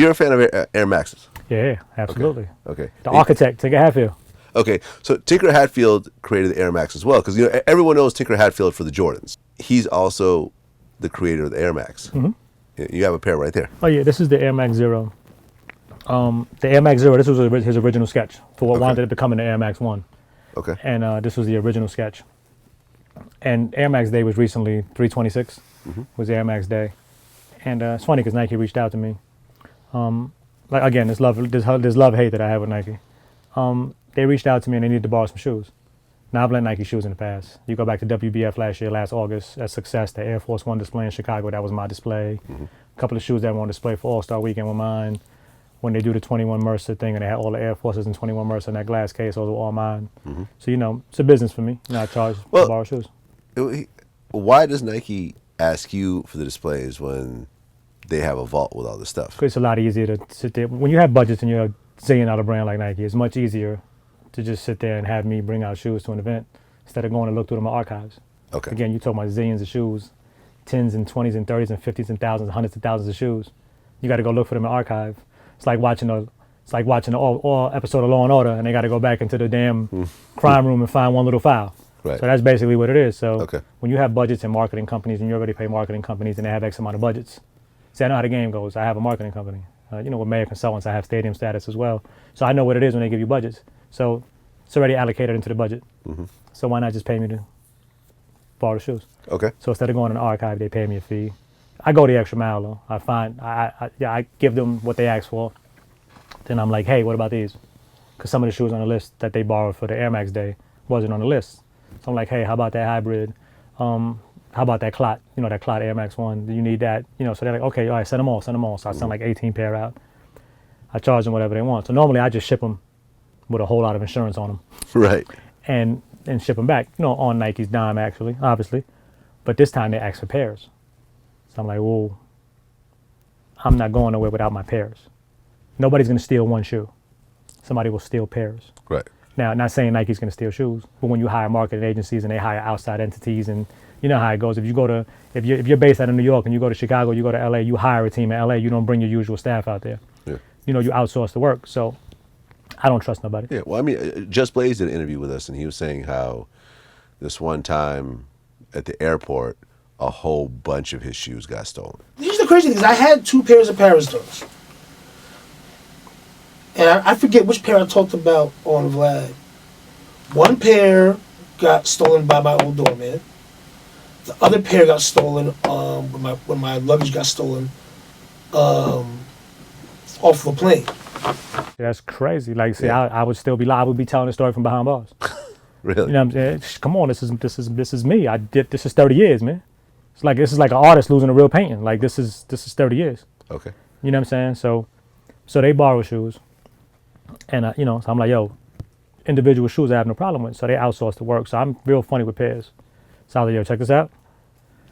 You're a fan of Air Maxes? Yeah, absolutely. Okay. The architect, Tinker Hatfield. Okay, so Tinker Hatfield created the Air Max as well, because everyone knows Tinker Hatfield for the Jordans. He's also the creator of the Air Max. Mm-hmm. You have a pair right there. Oh yeah, this is the Air Max Zero. The Air Max Zero, this was his original sketch for what wound up becoming the Air Max One. Okay. And this was the original sketch. And Air Max Day was recently 3/26 was Air Max Day, and it's funny because Nike reached out to me. Like again, this love hate that I have with Nike. They reached out to me and they needed to borrow some shoes. Now I've lent Nike shoes in the past. You go back to WBF last August, at Success, the Air Force One display in Chicago. That was my display. A couple of shoes that were on display for All-Star Weekend were mine. When they do the 21 Mercer thing and they had all the Air Forces and 21 Mercer in that glass case, those were all mine. So it's a business for me. I charge to borrow shoes. Why does Nike ask you for the displays when they have a vault with all this stuff? Because it's a lot easier to sit there. When you have budgets and you're a zillion-dollar brand like Nike, it's much easier to just sit there and have me bring out shoes to an event instead of going to look through my archives. Okay. Again, you're talking about zillions of shoes, 10s and 20s and 30s and 50s and thousands, hundreds of thousands of shoes. You got to go look for them in archive. It's like watching all episode of Law and Order, and they got to go back into the damn crime room and find one little file. Right. So that's basically what it is. So Okay. when you have budgets in marketing companies, and you already pay marketing companies, and they have X amount of budgets. See, I know how the game goes. I have a marketing company. With Mayor Consultants, I have stadium status as well. So I know what it is when they give you budgets. So it's already allocated into the budget. So why not just pay me to borrow the shoes? Okay. So instead of going in the archive, they pay me a fee. I go the extra mile though. I give them what they ask for. Then I'm like, hey, what about these? Because some of the shoes on the list that they borrowed for the Air Max Day wasn't on the list. So I'm like, hey, how about that hybrid? How about that clot? That clot Air Max One. Do you need that? So they're like, okay, all right, send them all. So I send like 18 pair out. I charge them whatever they want. So normally I just ship them with a whole lot of insurance on them. Right. And ship them back, on Nike's dime actually, obviously. But this time they ask for pairs. So I'm like, well, I'm not going nowhere without my pairs. Nobody's going to steal one shoe. Somebody will steal pairs. Right. Now, not saying Nike's going to steal shoes, but when you hire marketing agencies and they hire outside entities, and you know how it goes. If you're based out of New York and you go to Chicago, you go to LA, you hire a team in LA. You don't bring your usual staff out there. Yeah. You outsource the work. So I don't trust nobody. Yeah. Well, I mean, Just Blaze did an interview with us, and he was saying how this one time at the airport, a whole bunch of his shoes got stolen. Here's the crazy thing: is I had 2 pairs of Parastones. And I forget which pair I talked about on Vlad. One pair got stolen by my old doorman. The other pair got stolen when my luggage got stolen off the plane. That's crazy. Like, see, yeah. I would be telling the story from behind bars. Really? You know what I'm saying? Come on, this is me. This is 30 years, man. This is like an artist losing a real painting. Like this is 30 years. Okay. You know what I'm saying? So they borrow shoes. And, so I'm like, yo, individual shoes I have no problem with. So they outsource the work. So I'm real funny with pairs. So I was like, yo, check this out.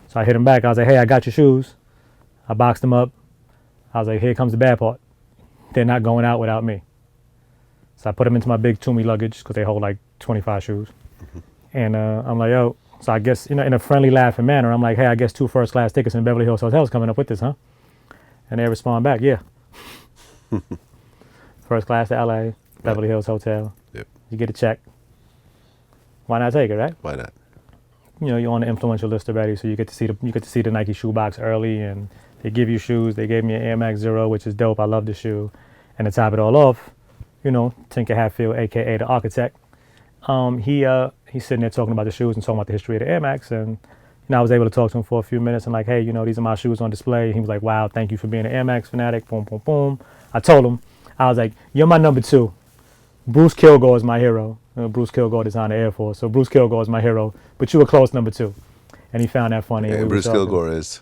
So I hit him back. I was like, hey, I got your shoes. I boxed them up. I was like, here comes the bad part. They're not going out without me. So I put them into my big Toomey luggage because they hold like 25 shoes. And I'm like, yo, so I guess, in a friendly, laughing manner, I'm like, hey, I guess 2 first-class tickets in Beverly Hills Hotels coming up with this, huh? And they respond back, yeah. First class to LA, Beverly Hills Hotel. Yep. You get a check. Why not take it, right? Why not? You're on the influential list already, so you get to see the Nike shoe box early, and they give you shoes. They gave me an Air Max Zero, which is dope. I love the shoe. And to top it all off, Tinker Hatfield, aka the architect, he's sitting there talking about the shoes and talking about the history of the Air Max, and I was able to talk to him for a few minutes and like, hey, these are my shoes on display. He was like, wow, thank you for being an Air Max fanatic. Boom, boom, boom. I told him, I was like, you're my number 2. Bruce Kilgore is my hero. Bruce Kilgore designed the Air Force, so Bruce Kilgore is my hero. But you were close number 2, and he found that funny. And Bruce Kilgore is?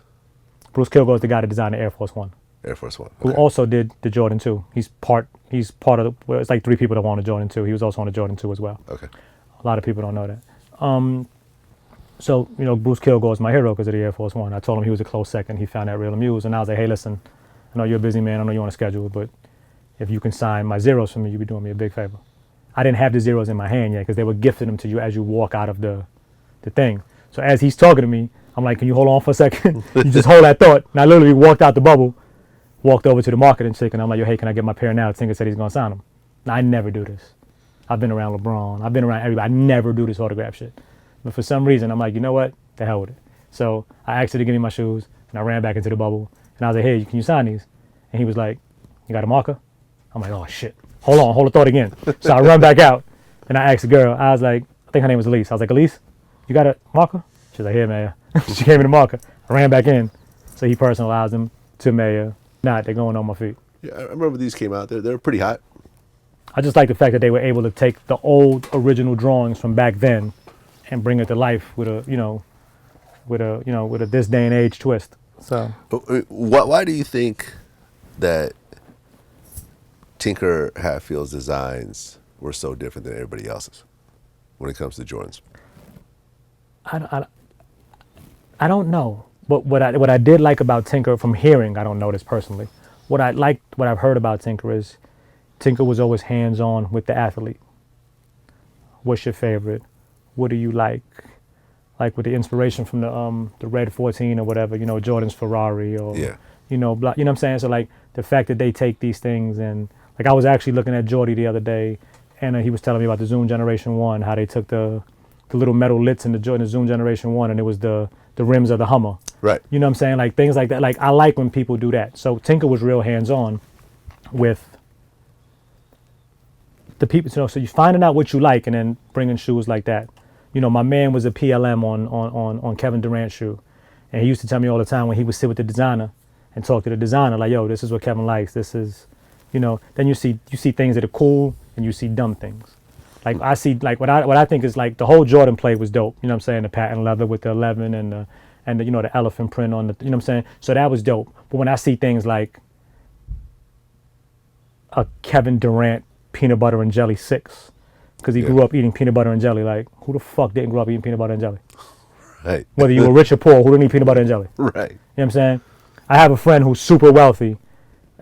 Bruce Kilgore is the guy that designed the Air Force One. Air Force One. Okay. Who also did the Jordan 2. He's part of it's like 3 people that want a Jordan 2. He was also on the Jordan 2 as well. Okay. A lot of people don't know that. So Bruce Kilgore is my hero because of the Air Force One. I told him he was a close second. He found that real amused, and I was like, hey, listen, I know you're a busy man. I know you're on a schedule, but if you can sign my zeros for me, you'd be doing me a big favor. I didn't have the zeros in my hand yet because they were gifting them to you as you walk out of the thing. So as he's talking to me, I'm like, can you hold on for a second? You just hold that thought. And I literally walked out the bubble, Walked over to the marketing chick and I'm like, yo, hey, can I get my pair now? Tinker said he's gonna sign them. Now, I never do this. I've been around LeBron. I've been around everybody. I never do this autograph shit. But for some reason, I'm like, you know what? The hell with it. So I asked her to give me my shoes, and I ran back into the bubble. And I was like, hey, can you sign these? And he was like, you got a marker? I'm like, oh, shit. Hold the thought again. So I run back out, and I asked the girl. I was like, I think her name was Elise. I was like, Elise, you got a marker? She's like, here, Mayor. She gave me the marker. I ran back in. So he personalized them to Mayor. Nah, they're going on my feet. Yeah, I remember these came out. They're pretty hot. I just like the fact that they were able to take the old original drawings from back then and bring it to life with a this day and age twist. So Why do you think that Tinker Hatfield's designs were so different than everybody else's when it comes to Jordans? I don't know. But what I did like about Tinker from hearing, I don't know this personally. What I've heard about Tinker is Tinker was always hands-on with the athlete. What's your favorite? What do you like? Like with the inspiration from the Red 14 or whatever, Jordan's Ferrari or, Yeah. you know what I'm saying? So like the fact that they take these things and like I was actually looking at Jordy the other day and he was telling me about the Zoom Generation 1, how they took the little metal lits in the Zoom Generation 1 and it was the rims of the Hummer. Right. You know what I'm saying? Like things like that. Like I like when people do that. So Tinker was real hands-on with the people, so you're finding out what you like and then bringing shoes like that. My man was a PLM on Kevin Durant's shoe. And he used to tell me all the time when he would sit with the designer and talk to the designer, like, yo, this is what Kevin likes. This is, then you see things that are cool and you see dumb things. Like I see, like what I think is like the whole Jordan play was dope. You know what I'm saying? The patent leather with the 11 and the elephant print on the, you know what I'm saying? So that was dope. But when I see things like a Kevin Durant peanut butter and jelly 6, because he grew up eating peanut butter and jelly. Like, who the fuck didn't grow up eating peanut butter and jelly? Right. Whether you were rich or poor, who didn't eat peanut butter and jelly? Right. You know what I'm saying? I have a friend who's super wealthy.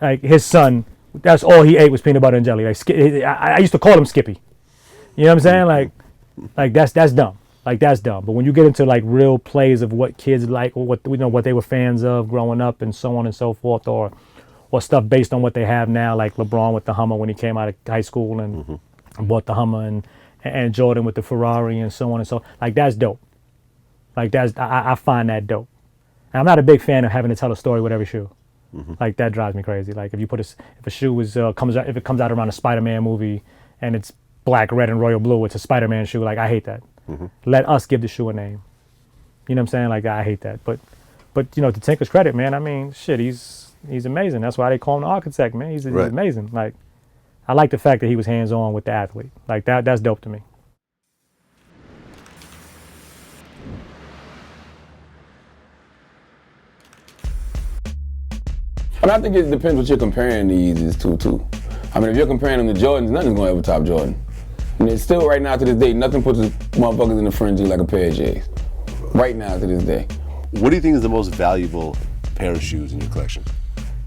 Like, his son, that's all he ate was peanut butter and jelly. Like, I used to call him Skippy. You know what I'm saying? Like that's dumb. Like, that's dumb. But when you get into, like, real plays of what kids like or what they were fans of growing up and so on and so forth, or stuff based on what they have now, like LeBron with the Hummer when he came out of high school and bought the Hummer and Jordan with the Ferrari and so on and so. Like, that's dope. Like, I find that dope. And I'm not a big fan of having to tell a story with every shoe. Like, that drives me crazy. Like, if a shoe comes out around a Spider-Man movie and it's black, red, and royal blue, it's a Spider-Man shoe. Like, I hate that. Let us give the shoe a name. You know what I'm saying? Like, I hate that. But to Tinker's credit, man, I mean, shit, he's amazing. That's why they call him the architect, man. He's amazing. Like, I like the fact that he was hands-on with the athlete. Like, that's dope to me. I mean, I think it depends what you're comparing these to. I mean, if you're comparing them to Jordans, nothing's gonna ever top Jordan. And it's still, right now to this day, nothing puts motherfuckers in the frenzy like a pair of J's. Right now to this day. What do you think is the most valuable pair of shoes in your collection?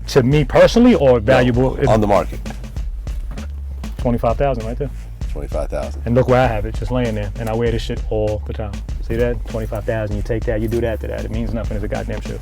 To me personally, or valuable? No, on the market. 25,000 right there. 25,000. And look where I have it, just laying there. And I wear this shit all the time. See that? 25,000, you take that, you do that to that. It means nothing as a goddamn shoe.